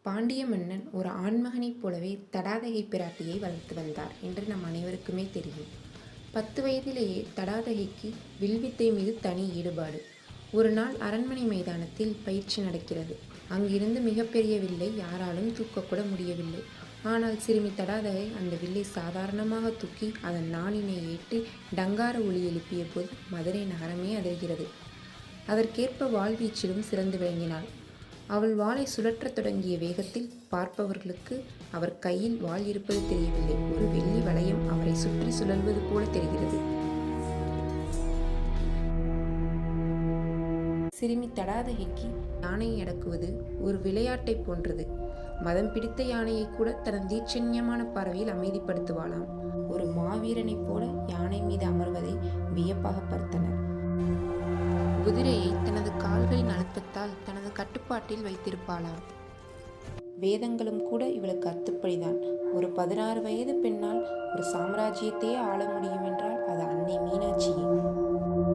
பாண்டிய மன்னன் ஒரு ஆண்மகனைப் போலவே தடாதகை பிராட்டியை வளர்த்து வந்தார் என்று நம் அனைவருக்குமே தெரியும். 10 வயதிலேயே தடாதகைக்கு வில்வித்தை மீது தனி ஈடுபாடு. ஒரு நாள் அரண்மனை மைதானத்தில் பயிற்சி நடக்கிறது. அங்கிருந்து மிகப்பெரிய வில்லை யாராலும் தூக்கக்கூட முடியவில்லை. ஆனால் சிறுமி தடாதகை அந்த வில்லை சாதாரணமாக தூக்கி அதன் நாணினை ஏற்றி டங்கார ஒலி எழுப்பிய போது மதுரை நகரமே அதிர்கிறது. அதற்கேற்ப வாழ்வீச்சிலும் சிறந்து விளங்கினாள். அவள் வாளை சுழற்றத் தொடங்கிய வேகத்தில் பார்ப்பவர்களுக்கு அவர் கையில் வாள் இருப்பது தெரியவில்லை. ஒரு வெள்ளி வளையம் அவரை சுற்றி சுழல்வது போல தெரிகிறது. சிறுமி தடாதகைக்கு யானையை அடக்குவது ஒரு விளையாட்டை போன்றது. மதம் பிடித்த யானையை கூட தனது தீட்சண்யமான பார்வையில் அமைதிப்படுத்துவாளாம். ஒரு மாவீரனைப் போல யானை மீது அமர்வதை வியப்பாக பார்த்தனர். குதிரையை தனது கால்களின் அழுத்தத்தால் தனது கட்டுப்பாட்டில் வைத்திருப்பாளாம். வேதங்களும் கூட இவளுக்கு அத்துப்படிதான். ஒரு 16 வயது பெண்ணால் ஒரு சாம்ராஜ்யத்தையே ஆள முடியும் என்ற